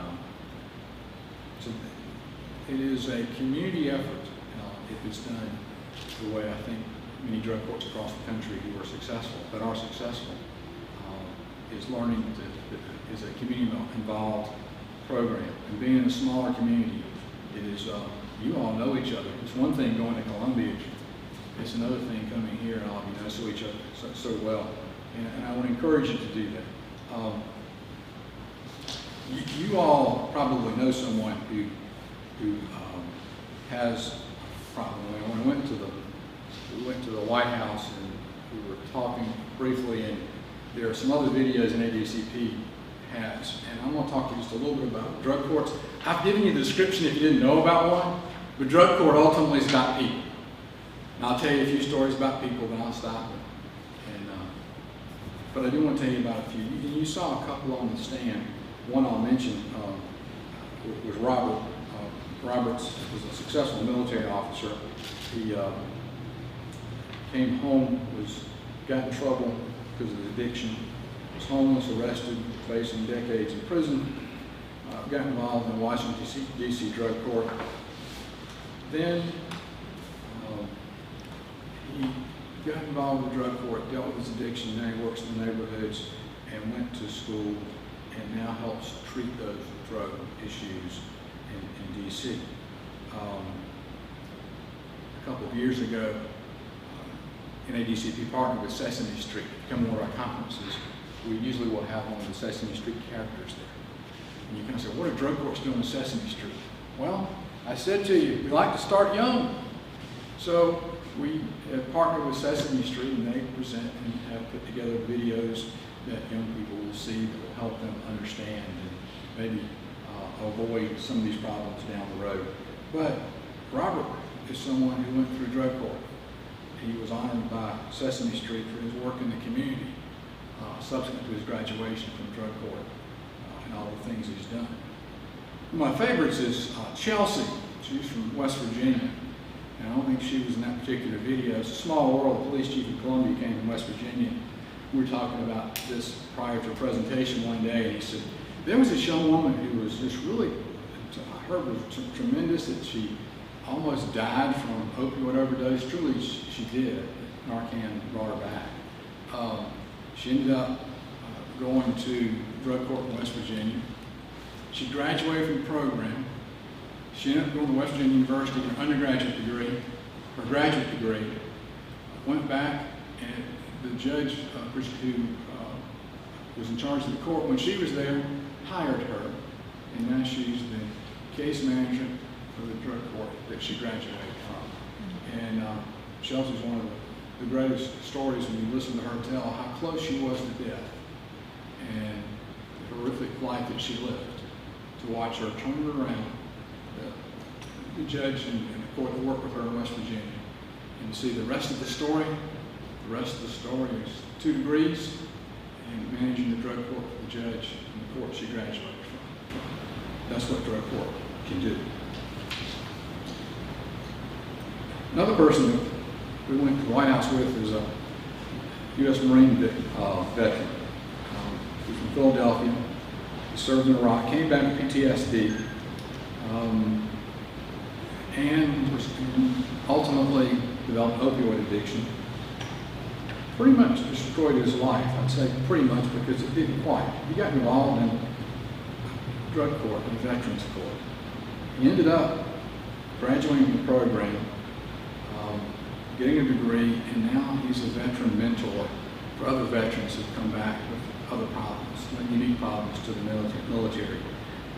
so it is a community effort if it's done the way I think many drug courts across the country who are successful, is learning that is a community-involved program. And being in a smaller community, it is, you all know each other. It's one thing going to Columbia, it's another thing coming here and all of you know each other so well. And I want to encourage you to do that. You all probably know someone who has a problem. When we went to the White House and we were talking briefly, and there are some other videos in ADCP has, and I'm going to talk to you just a little bit about drug courts. I've given you the description if you didn't know about one, but drug court ultimately is about people. And I'll tell you a few stories about people, then I'll stop. But I do want to tell you about a few. You saw a couple on the stand. One I'll mention was Robert. Roberts was a successful military officer. He came home, got in trouble because of addiction, was homeless, arrested, facing decades in prison, got involved in the Washington, D.C. drug court. Then he got involved with drug court, dealt with his addiction, now he works in the neighborhoods and went to school and now helps treat those drug issues in D.C. A couple of years ago, NADCP partnered with Sesame Street to come to one of our conferences. We usually will have one of the Sesame Street characters there. And you kind of say, what are drug courts doing in Sesame Street? Well, I said to you, we like to start young. So we have partnered with Sesame Street, and they present and have put together videos that young people will see that will help them understand and maybe avoid some of these problems down the road. But Robert is someone who went through drug court. He was honored by Sesame Street for his work in the community, subsequent to his graduation from drug court, and all the things he's done. One of my favorites is Chelsea. She's from West Virginia. And I don't think she was in that particular video. It's a small world. The police chief in Columbia came from West Virginia. We were talking about this prior to a presentation one day, and he said, there was this young woman who was just really, I heard was tremendous, that she almost died from opioid overdose. Truly, she did. Narcan brought her back. She ended up going to drug court in West Virginia. She graduated from the program. She ended up going to West Virginia University for an undergraduate degree, her graduate degree, went back, and the judge who was in charge of the court when she was there hired her, and now she's the case manager for the drug court that she graduated from. And Chelsea's one of the greatest stories when you listen to her tell how close she was to death and the horrific life that she lived. To watch her turn around, the judge and the court that worked with her in West Virginia, and to see the rest of the story. The rest of the story is 2 degrees and managing the drug court for the judge and the court she graduated from. That's what drug court can do. Another person that we went to the White House with is a U.S. Marine veteran. He's from Philadelphia. He served in Iraq, came back with PTSD, and ultimately developed opioid addiction. Pretty much destroyed his life. I'd say pretty much, because it didn't quite. He got involved in drug court and veterans court. He ended up graduating from the program, getting a degree, and now he's a veteran mentor for other veterans who've come back with other problems, unique problems to the military.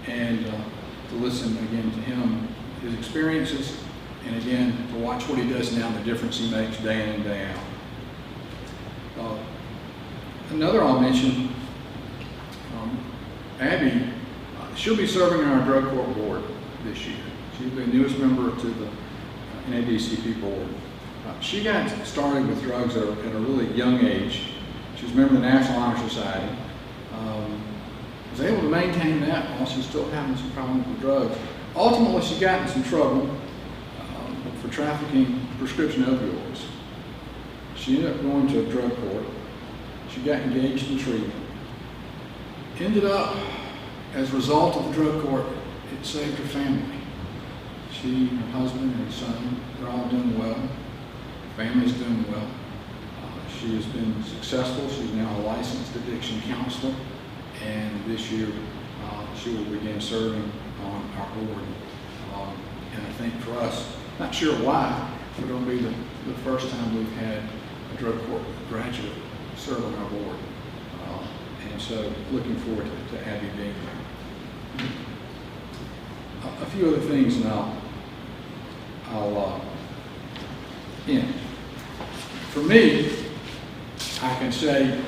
And to listen again to him, his experiences, and again, to watch what he does now, the difference he makes day in and day out. Another I'll mention, Abby, she'll be serving on our drug court board this year. She's the newest member to the NADCP board. She got started with drugs at a really young age. She was a member of the National Honor Society. Was able to maintain that while she's still having some problems with drugs. Ultimately, she got in some trouble for trafficking prescription opioids. She ended up going to a drug court. She got engaged in treatment. Ended up, as a result of the drug court, it saved her family. She, her husband, and her son, they're all doing well. Her family's doing well. She has been successful. She's now a licensed addiction counselor, and this year she will begin serving on our board. And I think for us, not sure why, but it'll be the first time we've had a drug court graduate serve on our board. And so looking forward to Abby being there. A few other things, and I'll end. For me, I can say,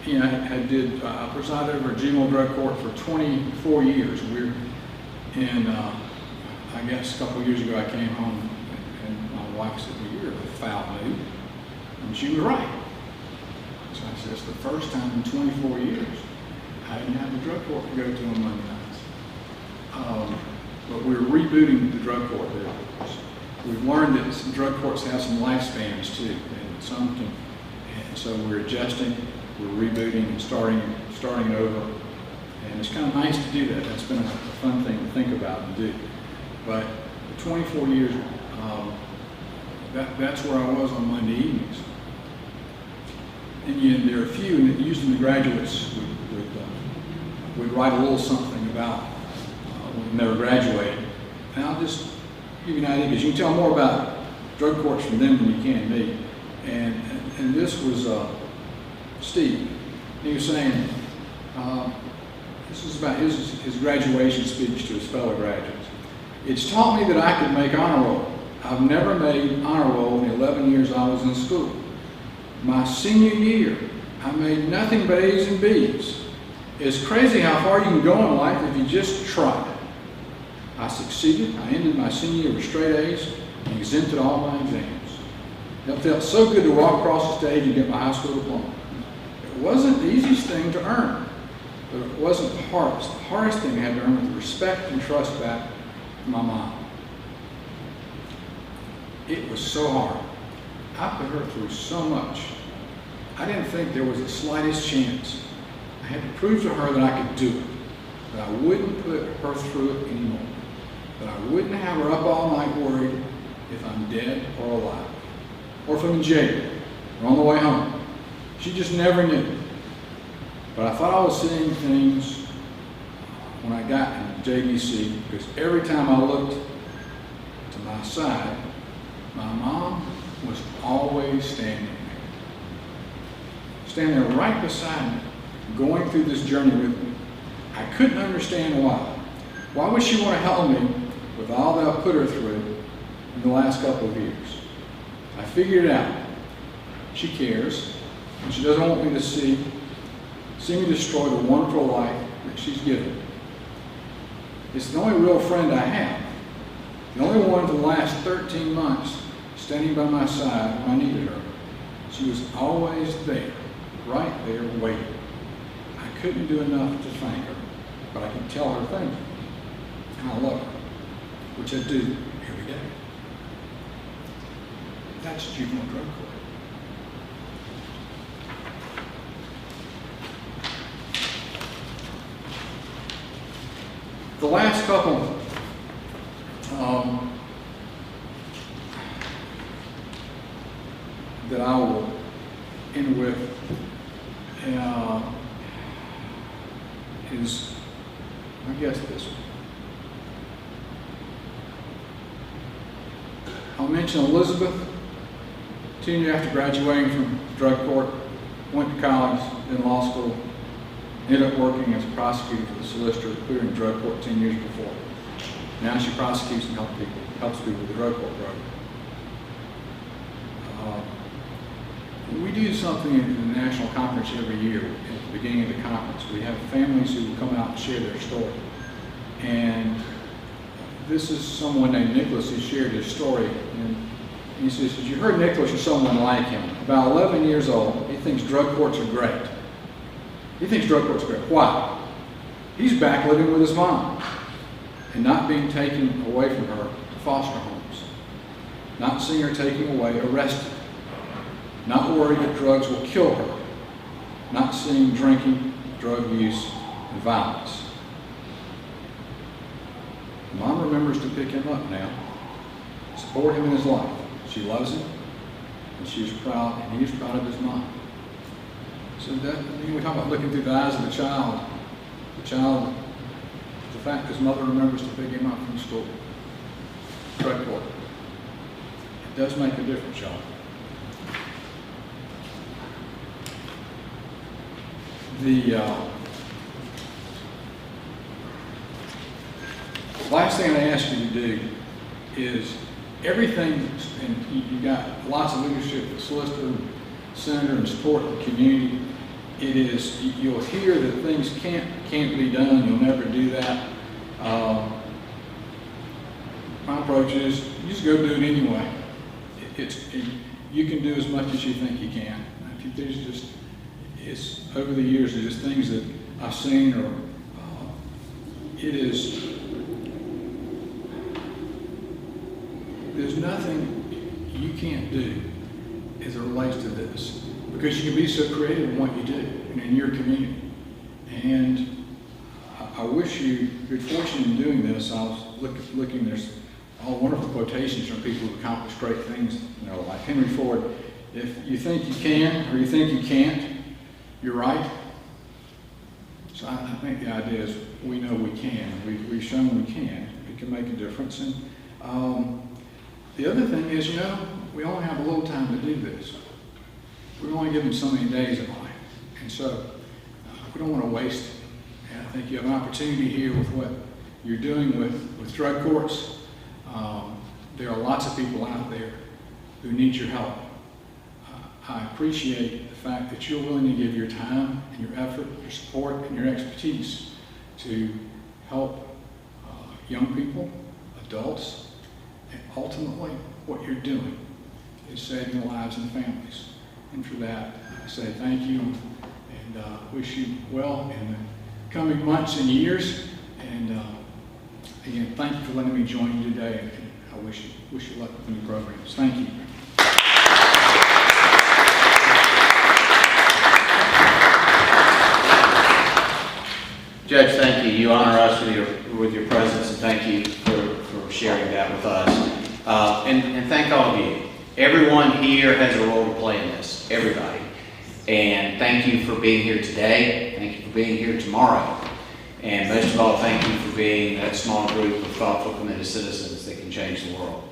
you know, I presided over a juvenile drug court for 24 years. We're in, I guess a couple of years ago I came home and my wife said, well, you're a foul mood. And she was right. So I said, it's the first time in 24 years I didn't have the drug court to go to on Monday nights. But we're rebooting the drug court there. We've learned that some drug courts have some lifespans too, and some can. And so we're adjusting, we're rebooting and starting over. And it's kind of nice to do that. That's been a fun thing to think about and do. But for 24 years, that's where I was on Monday evenings. And there are a few, and usually the graduates would write a little something about when they were graduating. And I'll just give you an idea, because you can tell more about drug courts from them than you can me. And this was Steve. He was saying, this is about his graduation speech to his fellow graduates. It's taught me that I could make honor roll. I've never made honor roll in the 11 years I was in school. My senior year, I made nothing but A's and B's. It's crazy how far you can go in life if you just try. I succeeded. I ended my senior year with straight A's and exempted all my exams. It felt so good to walk across the stage and get my high school diploma. It wasn't the easiest thing to earn, but it wasn't the hardest. The hardest thing I had to earn was the respect and trust back from my mom. It was so hard. I put her through so much. I didn't think there was the slightest chance. I had to prove to her that I could do it, that I wouldn't put her through it anymore, that I wouldn't have her up all night worried if I'm dead or alive, or if I'm in jail, or on the way home. She just never knew. But I thought I was seeing things when I got into JDC, because every time I looked to my side, my mom was always standing there right beside me, going through this journey with me. I couldn't understand why. Why would she want to help me with all that I put her through in the last couple of years? I figured it out. She cares, and she doesn't want me to see me destroy the wonderful life that she's given. It's the only real friend I have. The only one for the last 13 months standing by my side when I needed her. She was always there, right there waiting. I couldn't do enough to thank her, but I can tell her thank you. And I love her, which I do every day. That's juvenile drug court. The last couple that I will end with is, I guess, this one. I'll mention Elizabeth, 10 years after graduating from drug court, went to college, then law school, ended up working as a prosecutor for the Solicitor, clearing drug court 10 years before. Now she prosecutes and helps people with the drug court program. We do something in the national conference every year. At the beginning of the conference, we have families who come out and share their story. And this is someone named Nicholas who shared his story. And he says, you heard Nicholas or someone like him, about 11 years old, he thinks drug courts are great. He thinks drug courts are great. Why? He's back living with his mom and not being taken away from her to foster homes, not seeing her taken away, arrested, not worried that drugs will kill her, not seeing drinking, drug use, and violence. Mom remembers to pick him up now, support him in his life. She loves him, and she is proud, and he is proud of his mom. So that, we talk about looking through the eyes of the child, the fact his mother remembers to pick him up from school. Drug court. It does make a difference, y'all. The last thing I ask you to do is everything, and you got lots of leadership, the solicitor, senator, and support of the community. It is, you'll hear that things can't be done, you'll never do that. My approach is, you just go do it anyway. You can do as much as you think you can. I think there's just, it's over the years, there's just things that I've seen, or it is, there's nothing you can't do as it relates to this, because you can be so creative in what you do and in your community. And I wish you're fortunate in doing this. I was looking, there's all wonderful quotations from people who accomplish great things in their life. Henry Ford, if you think you can or you think you can't, you're right. So I think the idea is we know we can. We've shown we can. We can make a difference. And the other thing is, we only have a little time to do this. We're only given so many days in life. And so we don't want to waste it. And I think you have an opportunity here with what you're doing with drug courts. There are lots of people out there who need your help. I appreciate the fact that you're willing to give your time and your effort, your support, and your expertise to help young people, adults, and ultimately what you're doing is saving lives and families. And for that, I say thank you and wish you well in the coming months and years. And again, thank you for letting me join you today. And I wish you luck with the new programs. Thank you. Judge, thank you. You honor us with your presence, and thank you for sharing that with us. And thank all of you. Everyone here has a role to play in this, everybody. And thank you for being here today. Thank you for being here tomorrow. And most of all, thank you for being that small group of thoughtful, committed citizens that can change the world.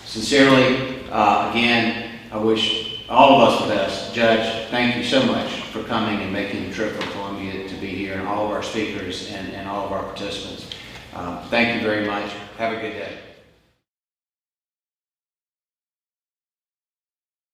Sincerely, again, I wish all of us the best. Judge, thank you so much for coming and making the trip from Columbia to be here, and all of our speakers and all of our participants. Thank you very much. Have a good day.